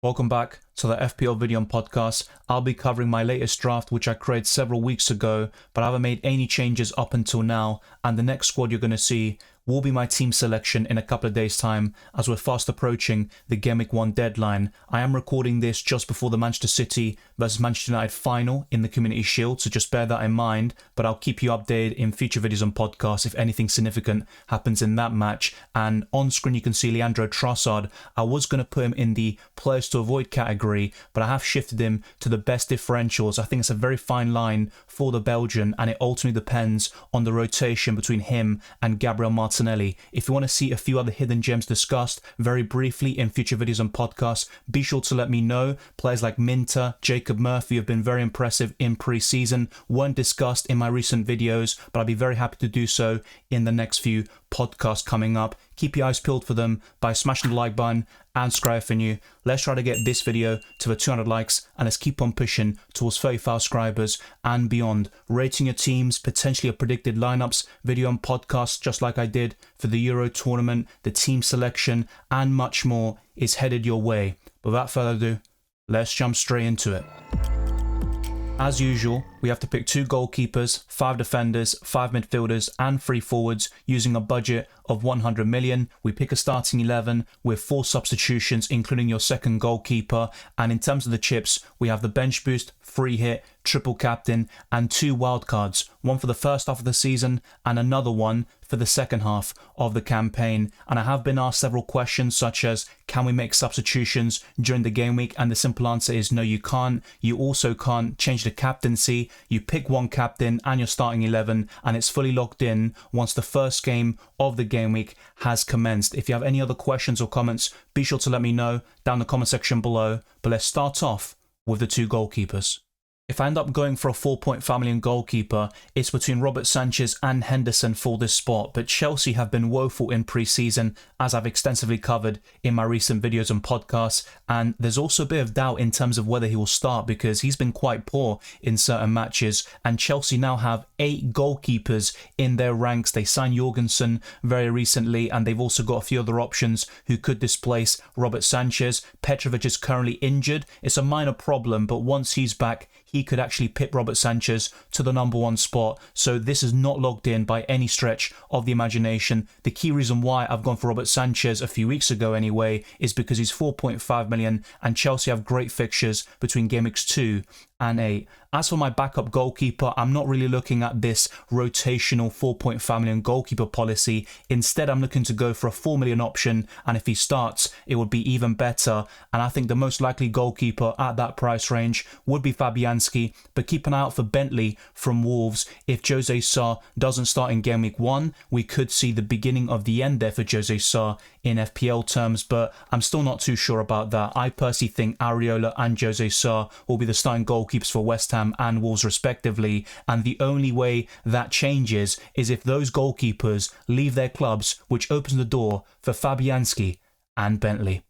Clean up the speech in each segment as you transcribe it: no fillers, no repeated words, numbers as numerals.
Welcome back to the FPL video and podcast. I'll be covering my latest draft, which I created several weeks ago, but I haven't made any changes up until now. And the next squad you're going to see will be my team selection in a couple of days' time, as we're fast approaching the Gameweek 1 deadline. I am recording this just before the Manchester City versus Manchester United final in the Community Shield, so just bear that in mind. But I'll keep you updated in future videos and podcasts if anything significant happens in that match. And on screen you can see Leandro Trossard. I was going to put him in the players to avoid category, but I have shifted him to the best differentials. I think it's a very fine line for the Belgian, and it ultimately depends on the rotation between him and Gabriel Martinelli. If you want to see a few other hidden gems discussed very briefly in future videos and podcasts, be sure to let me know. Players like Minter, Jacob Murphy have been very impressive in pre-season, weren't discussed in my recent videos, but I'll be very happy to do so in the next few podcasts coming up. Keep your eyes peeled for them by smashing the like button and subscribe if you're new. Let's try to get this video to the 200 likes, and let's keep on pushing towards 35 subscribers and beyond. Rating your teams, potentially a predicted lineups video and podcast, just like I did for the Euro tournament, the team selection, and much more is headed your way. But without further ado, let's jump straight into it. As usual, we have to pick 2 goalkeepers, 5 defenders, 5 midfielders and 3 forwards using a budget of 100 million. We pick a starting 11 with 4 substitutions, including your second goalkeeper. And in terms of the chips, we have the bench boost, free hit, triple captain and 2 wildcards, one for the first half of the season and another one for the second half of the campaign. And I have been asked several questions such as, can we make substitutions during the game week? And the simple answer is no, you can't. You also can't change the captaincy. You pick one captain and your starting 11 and it's fully locked in once the first game of the game week has commenced. If you have any other questions or comments, be sure to let me know down in the comment section below. But let's start off with the 2 goalkeepers. If I end up going for a 4.5 million goalkeeper, it's between Robert Sanchez and Henderson for this spot, but Chelsea have been woeful in pre-season, as I've extensively covered in my recent videos and podcasts, and there's also a bit of doubt in terms of whether he will start because he's been quite poor in certain matches, and Chelsea now have 8 goalkeepers in their ranks. They signed Jorgensen very recently, and they've also got a few other options who could displace Robert Sanchez. Petrovic is currently injured. It's a minor problem, but once he's back, he could actually pip Robert Sanchez to the number 1 spot. So this is not locked in by any stretch of the imagination. The key reason why I've gone for Robert Sanchez a few weeks ago anyway is because he's 4.5 million and Chelsea have great fixtures between game weeks 2 and 8. As for my backup goalkeeper, I'm not really looking at this rotational 4.5 million goalkeeper policy. Instead, I'm looking to go for a 4 million option, and if he starts, it would be even better. And I think the most likely goalkeeper at that price range would be Fabianski, but keep an eye out for Bentley from Wolves. If Jose Sa doesn't start in game week 1, we could see the beginning of the end there for Jose Sa in FPL terms, but I'm still not too sure about that. I personally think Areola and Jose Sa will be the starting goalkeepers for West Ham and Wolves respectively, and the only way that changes is if those goalkeepers leave their clubs, which opens the door for Fabianski and Bentley.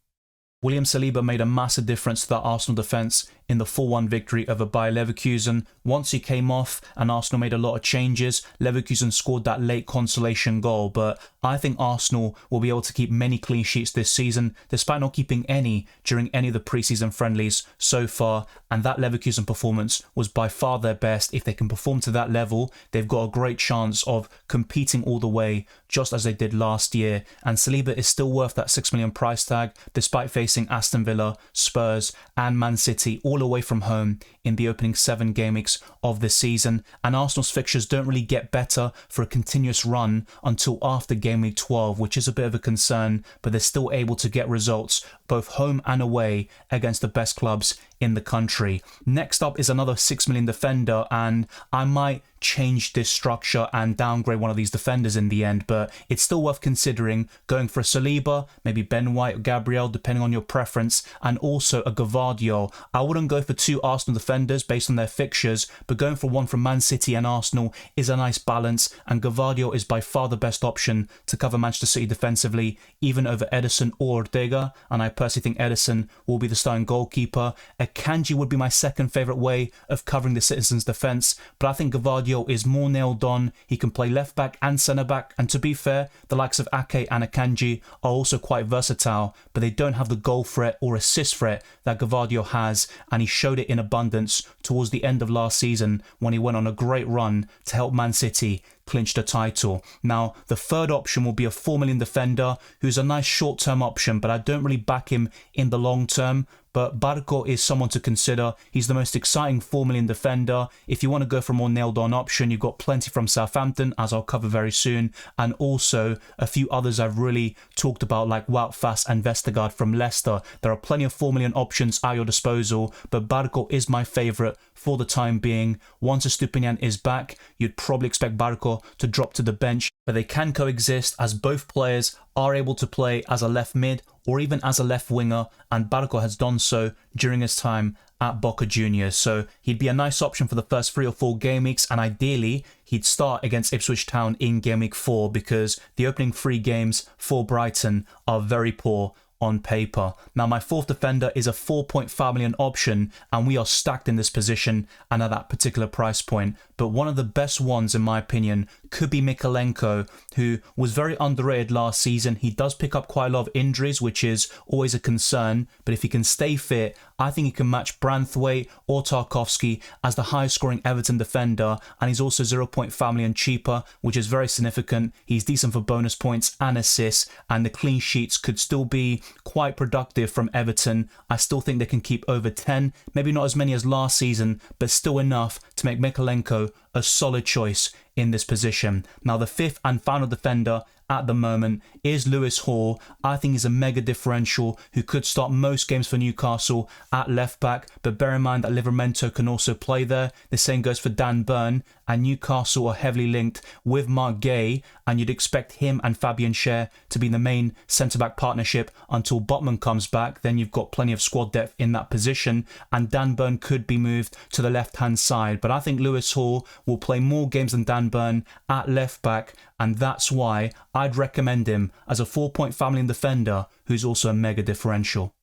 William Saliba made a massive difference to that Arsenal defence in the 4-1 victory over Bayer Leverkusen. Once he came off and Arsenal made a lot of changes, Leverkusen scored that late consolation goal, but I think Arsenal will be able to keep many clean sheets this season, despite not keeping any during any of the pre-season friendlies so far, and that Leverkusen performance was by far their best. If they can perform to that level, they've got a great chance of competing all the way, just as they did last year, and Saliba is still worth that 6 million price tag, despite facing Aston Villa, Spurs and Man City all away from home in the opening 7 game weeks of the season. And Arsenal's fixtures don't really get better for a continuous run until after game week 12, which is a bit of a concern, but they're still able to get results both home and away against the best clubs in the country. Next up is another 6 million defender, and I might change this structure and downgrade one of these defenders in the end, but it's still worth considering going for a Saliba, maybe Ben White or Gabriel, depending on your preference, and also a Gvardiol. I wouldn't go for 2 Arsenal defenders based on their fixtures, but going for one from Man City and Arsenal is a nice balance, and Gvardiol is by far the best option to cover Manchester City defensively, even over Ederson or Ortega, and I personally think Ederson will be the starting goalkeeper. Akanji would be my second favourite way of covering the Citizens' defence, but I think Gvardiol is more nailed on. He can play left back and centre back, and to be fair, the likes of Ake and Akanji are also quite versatile, but they don't have the goal threat or assist threat that Gvardiol has, and he showed it in abundance towards the end of last season when he went on a great run to help Man City clinch the title. Now, the third option will be a 4 million defender who's a nice short-term option, but I don't really back him in the long term. But Barco is someone to consider. He's the most exciting 4 million defender. If you want to go for a more nailed-on option, you've got plenty from Southampton, as I'll cover very soon, and also a few others I've really talked about, like Wout Faes and Vestergaard from Leicester. There are plenty of 4 million options at your disposal, but Barco is my favourite for the time being. Once Estupiñán is back, you'd probably expect Barco to drop to the bench, but they can coexist as both players are able to play as a left mid or even as a left winger, and Barco has done so during his time at Boca Juniors. So he'd be a nice option for the first 3 or 4 game weeks, and ideally he'd start against Ipswich Town in game week 4 because the opening 3 games for Brighton are very poor on paper. Now, my fourth defender is a 4.5 million option, and we are stacked in this position and at that particular price point. But one of the best ones, in my opinion, could be Mykolenko, who was very underrated last season. He does pick up quite a lot of injuries, which is always a concern, but if he can stay fit, I think he can match Branthwaite or Tarkowski as the highest scoring Everton defender, and he's also 0.5 million cheaper, which is very significant. He's decent for bonus points and assists, and the clean sheets could still be quite productive from Everton. I still think they can keep over 10, maybe not as many as last season, but still enough to make Mykolenko a solid choice in this position. Now, the fifth and final defender at the moment is Lewis Hall. I think he's a mega differential who could start most games for Newcastle at left back, but bear in mind that Livramento can also play there. The same goes for Dan Burn, and Newcastle are heavily linked with Mark Gay, and you'd expect him and Fabian Schär to be the main centre-back partnership until Botman comes back. Then you've got plenty of squad depth in that position, and Dan Burn could be moved to the left-hand side. But I think Lewis Hall will play more games than Dan Burn at left back, and that's why I'd recommend him as a 4.5 million defender who's also a mega differential.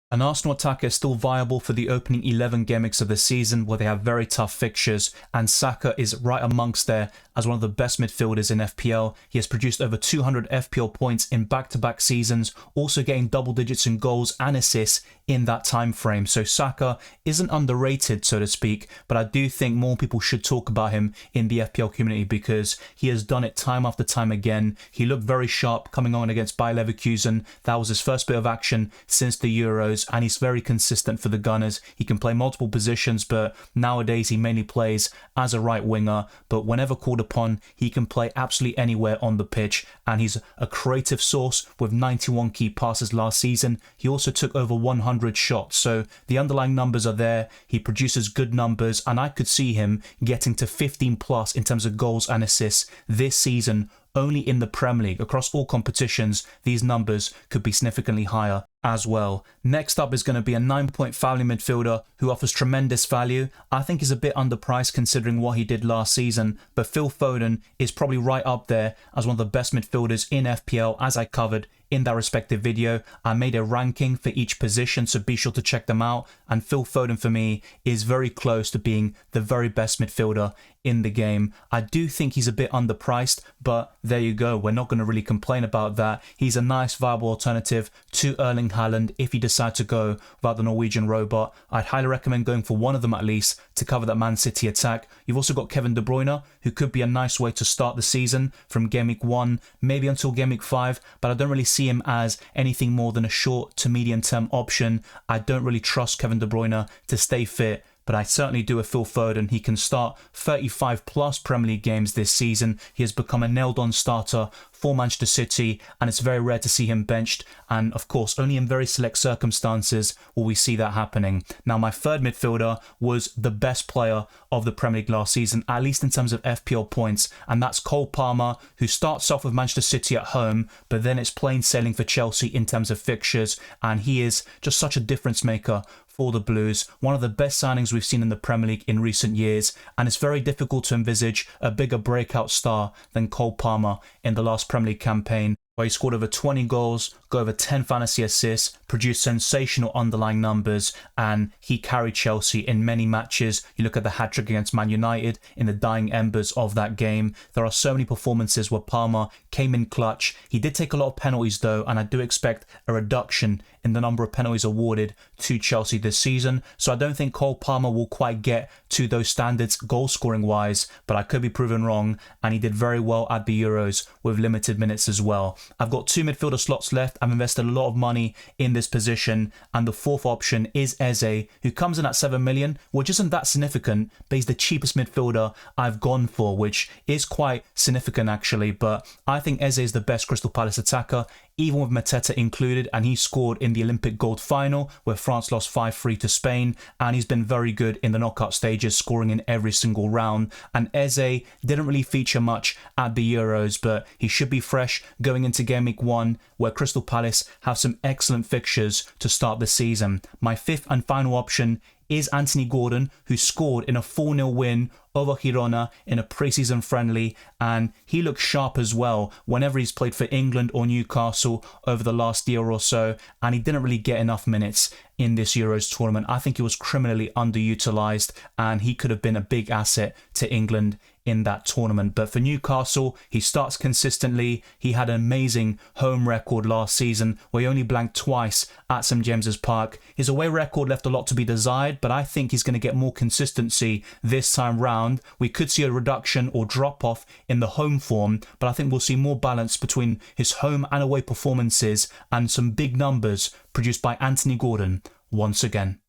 An Arsenal attacker is still viable for the opening 11 game weeks of the season, where they have very tough fixtures, and Saka is right amongst there as one of the best midfielders in FPL. He has produced over 200 FPL points in back-to-back seasons, also getting double digits in goals and assists in that time frame. So Saka isn't underrated, so to speak, but I do think more people should talk about him in the FPL community because he has done it time after time again. He looked very sharp coming on against Bayer Leverkusen. That was his first bit of action since the Euros, and he's very consistent for the Gunners. He can play multiple positions, but nowadays he mainly plays as a right winger, but whenever called upon, he can play absolutely anywhere on the pitch, and he's a creative source with 91 key passes last season. He also took over 100 shots, so the underlying numbers are there. He produces good numbers, and I could see him getting to 15 plus in terms of goals and assists this season. Only in the Premier League. Across all competitions, these numbers could be significantly higher as well. Next up is going to be a 9.5 million midfielder who offers tremendous value. I think he's a bit underpriced considering what he did last season, but Phil Foden is probably right up there as one of the best midfielders in FPL, as I covered in that respective video. I made a ranking for each position, so be sure to check them out, and Phil Foden for me is very close to being the very best midfielder in the game. I do think he's a bit underpriced, but there you go, we're not going to really complain about that. He's a nice viable alternative to Erling Haaland if you decide to go without the Norwegian robot. I'd highly recommend going for one of them at least to cover that Man City attack. You've also got Kevin De Bruyne, who could be a nice way to start the season from game week 1 maybe until game week 5, but I don't really see him as anything more than a short to medium term option. I don't really trust Kevin De Bruyne to stay fit, but I certainly do with Phil Foden. He can start 35 plus Premier League games this season. He has become a nailed on starter for Manchester City, and it's very rare to see him benched, and of course only in very select circumstances will we see that happening. Now, my third midfielder was the best player of the Premier League last season, at least in terms of FPL points, and that's Cole Palmer, who starts off with Manchester City at home, but then it's plain sailing for Chelsea in terms of fixtures, and he is just such a difference maker for the Blues. One of the best signings we've seen in the Premier League in recent years, and it's very difficult to envisage a bigger breakout star than Cole Palmer in the last Premier League campaign. where he scored over 20 goals, got over 10 fantasy assists, produced sensational underlying numbers, and he carried Chelsea in many matches. You look at the hat-trick against Man United in the dying embers of that game. There are so many performances where Palmer came in clutch. He did take a lot of penalties though, and I do expect a reduction in the number of penalties awarded to Chelsea this season. So I don't think Cole Palmer will quite get to those standards goal scoring wise, but I could be proven wrong, and he did very well at the Euros with limited minutes as well. I've got 2 midfielder slots left. I've invested a lot of money in this position, and the 4th option is Eze, who comes in at 7 million, which isn't that significant, but he's the cheapest midfielder I've gone for, which is quite significant actually. But I think Eze is the best Crystal Palace attacker, even with Mateta included, and he scored in the Olympic gold final where France lost 5-3 to Spain, and he's been very good in the knockout stages, scoring in every single round. And Eze didn't really feature much at the Euros, but he should be fresh going into Game Week 1, where Crystal Palace have some excellent fixtures to start the season. My 5th and final option is Anthony Gordon, who scored in a 4-0 win over Girona in a pre-season friendly, and he looks sharp as well whenever he's played for England or Newcastle over the last year or so, and he didn't really get enough minutes in this Euros tournament. I think he was criminally underutilised, and he could have been a big asset to England in that tournament. But for Newcastle, he starts consistently. He had an amazing home record last season where he only blanked twice at St James's Park. His away record left a lot to be desired, but I think he's going to get more consistency this time round. We could see a reduction or drop off in the home form, but I think we'll see more balance between his home and away performances, and some big numbers produced by Anthony Gordon once again.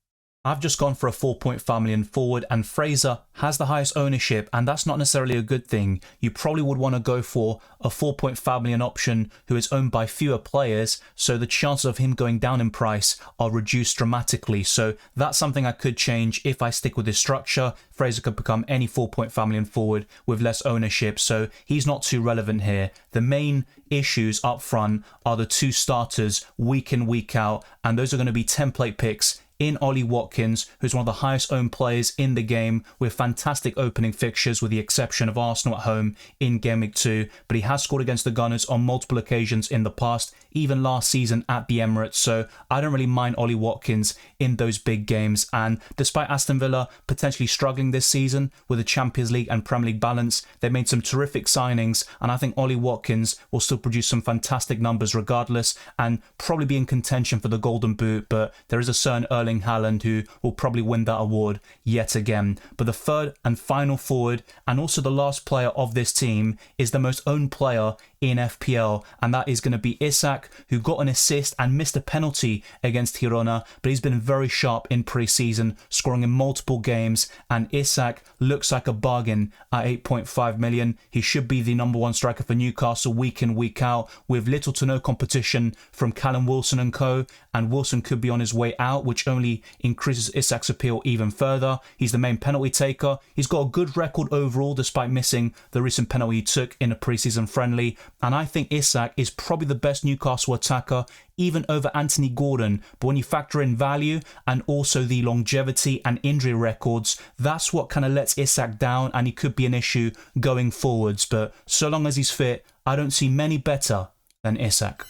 I've just gone for a 4.5 million forward, and Fraser has the highest ownership, and that's not necessarily a good thing. You probably would want to go for a 4.5 million option who is owned by fewer players, so the chances of him going down in price are reduced dramatically. So that's something I could change if I stick with this structure. Fraser could become any 4.5 million forward with less ownership, so he's not too relevant here. The main issues up front are the 2 starters week in, week out, and those are going to be template picks in Ollie Watkins, who's one of the highest owned players in the game with fantastic opening fixtures, with the exception of Arsenal at home in Game Week 2. But he has scored against the Gunners on multiple occasions in the past, even last season at the Emirates. So I don't really mind Ollie Watkins in those big games. And despite Aston Villa potentially struggling this season with the Champions League and Premier League balance, they made some terrific signings, and I think Ollie Watkins will still produce some fantastic numbers regardless, and probably be in contention for the Golden Boot. But there is a certain Erling Haaland who will probably win that award yet again. But the 3rd and final forward, and also the last player of this team, is the most owned player in FPL, and that is going to be Isak, who got an assist and missed a penalty against Girona, but he's been very sharp in pre-season, scoring in multiple games, and Isak looks like a bargain at 8.5 million. He should be the number 1 striker for Newcastle week in, week out, with little to no competition from Callum Wilson and co, and Wilson could be on his way out, which only increases Isak's appeal even further. He's the main penalty taker. He's got a good record overall despite missing the recent penalty he took in a pre-season friendly, and I think Isak is probably the best Newcastle attacker, even over Anthony Gordon. But when you factor in value and also the longevity and injury records, that's what kind of lets Isak down, and he could be an issue going forwards. But so long as he's fit, I don't see many better than Isak.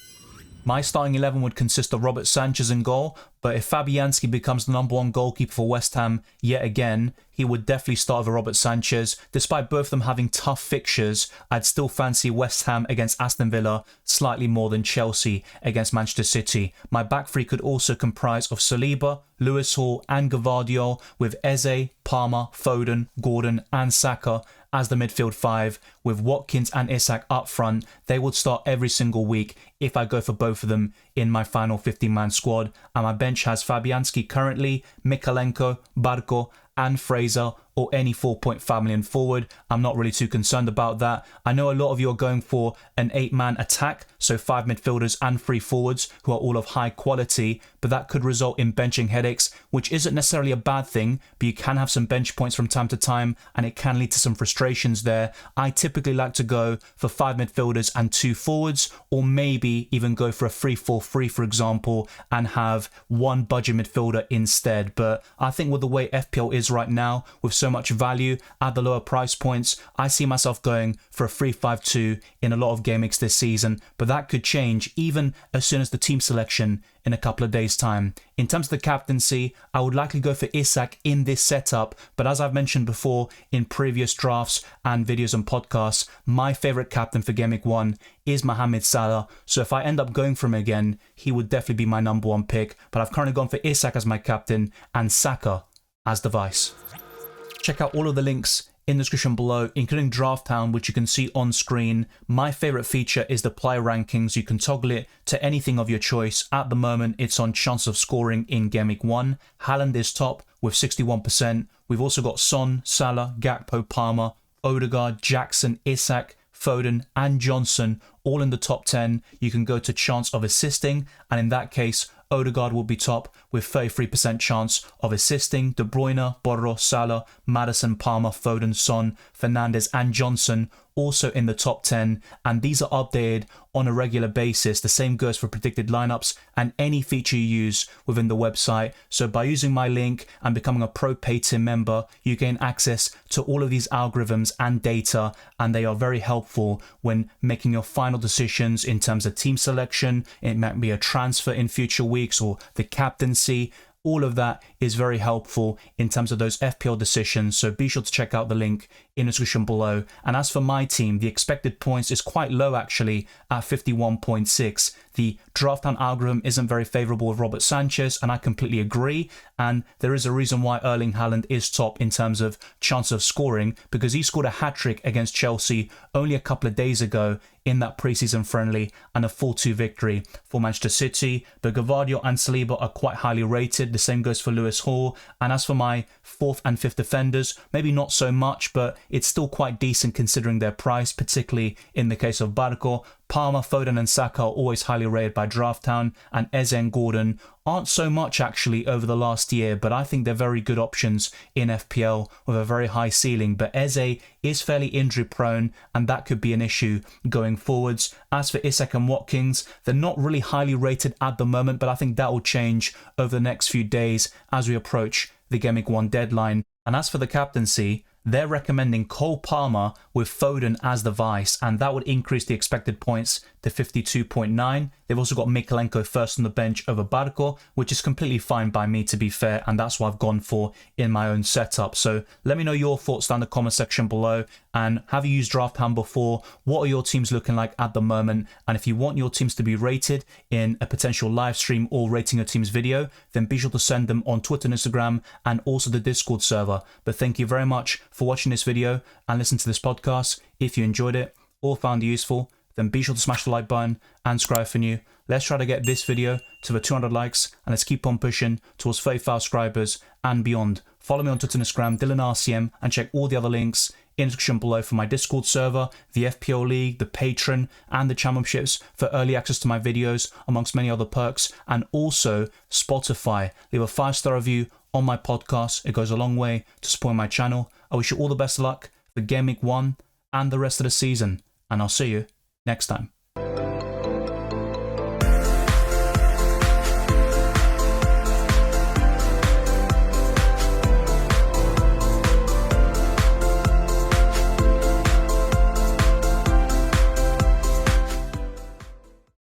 My starting 11 would consist of Robert Sanchez in goal, but if Fabianski becomes the number 1 goalkeeper for West Ham yet again, he would definitely start over Robert Sanchez. Despite both of them having tough fixtures, I'd still fancy West Ham against Aston Villa slightly more than Chelsea against Manchester City. My back three could also comprise of Saliba, Lewis Hall and Gvardiol, with Eze, Palmer, Foden, Gordon and Saka as the midfield 5, with Watkins and Isak up front. They would start every single week if I go for both of them in my final 15-man squad. And my bench has Fabianski currently, Mikalenko, Barco and Fraser, or any 4.5 million forward. I'm not really too concerned about that. I know a lot of you are going for an 8-man attack, so 5 midfielders and 3 forwards who are all of high quality, but that could result in benching headaches, which isn't necessarily a bad thing, but you can have some bench points from time to time, and it can lead to some frustrations there. I typically like to go for 5 midfielders and 2 forwards, or maybe even go for a 3-4-3, for example, and have 1 budget midfielder instead. But I think with the way FPL is right now, with so much value at the lower price points, I see myself going for a 3-5-2 in a lot of game weeks this season, but that could change even as soon as the team selection in a couple of days' time. In terms of the captaincy, I would likely go for Isak in this setup, but as I've mentioned before in previous drafts and videos and podcasts, my favourite captain for Game Week 1 is Mohamed Salah, so if I end up going for him again, he would definitely be my number 1 pick, but I've currently gone for Isak as my captain and Saka as the vice. Check out all of the links in the description below, including Drafthound, which you can see on screen. My favorite feature is the player rankings. You can toggle it to anything of your choice. At the moment, it's on chance of scoring in Game Week 1. Haaland is top with 61%. We've also got Son, Salah, Gakpo, Palmer, Odegaard, Jackson, Isak, Foden and Johnson all in the top 10. You can go to chance of assisting, and in that case, Odegaard will be top with 33% chance of assisting. De Bruyne, Borro, Salah, Maddison, Palmer, Foden, Son, Fernandes and Johnson also in the top 10, and these are updated on a regular basis. The same goes for predicted lineups and any feature you use within the website. So by using my link and becoming a pro paid team member, you gain access to all of these algorithms and data, and they are very helpful when making your final decisions in terms of team selection. It might be a transfer in future weeks or the captaincy. All of that is very helpful in terms of those FPL decisions, so be sure to check out the link in the description below. And as for my team, the expected points is quite low actually at 51.6. The Drafthound algorithm isn't very favourable with Robert Sanchez, and I completely agree, and there is a reason why Erling Haaland is top in terms of chance of scoring, because he scored a hat-trick against Chelsea only a couple of days ago in that pre-season friendly and a 4-2 victory for Manchester City. But Gvardiol and Saliba are quite highly rated. The same goes for Lewis Hall. And as for my 4th and 5th defenders, maybe not so much, but it's still quite decent considering their price, particularly in the case of Barco. Palmer, Foden and Saka are always highly rated by Drafthound, and Eze and Gordon aren't so much actually over the last year, but I think they're very good options in FPL with a very high ceiling. But Eze is fairly injury prone, and that could be an issue going forwards. As for Isak and Watkins, they're not really highly rated at the moment, but I think that will change over the next few days as we approach the Game Week 1 deadline. And as for the captaincy, they're recommending Cole Palmer with Foden as the vice, and that would increase the expected points to 52.9. They've also got Mikalenko first on the bench over Barco, which is completely fine by me, to be fair, and that's what I've gone for in my own setup. So let me know your thoughts down in the comment section below, and have you used Drafthound before? What are your teams looking like at the moment? And if you want your teams to be rated in a potential live stream or rating your team's video, then be sure to send them on Twitter and Instagram and also the Discord server. But thank you very much for watching this video and listening to this podcast. If you enjoyed it or found it useful, then be sure to smash the like button and subscribe if you're new. Let's try to get this video to the 200 likes, and let's keep on pushing towards 35 subscribers and beyond. Follow me on Twitter and Instagram, DylanRCM, and check all the other links in the description below for my Discord server, the FPL League, the Patreon, and the championships for early access to my videos, amongst many other perks, and also Spotify. Leave a 5-star review on my podcast. It goes a long way to support my channel. I wish you all the best of luck for Game Week 1 and the rest of the season, and I'll see you next time.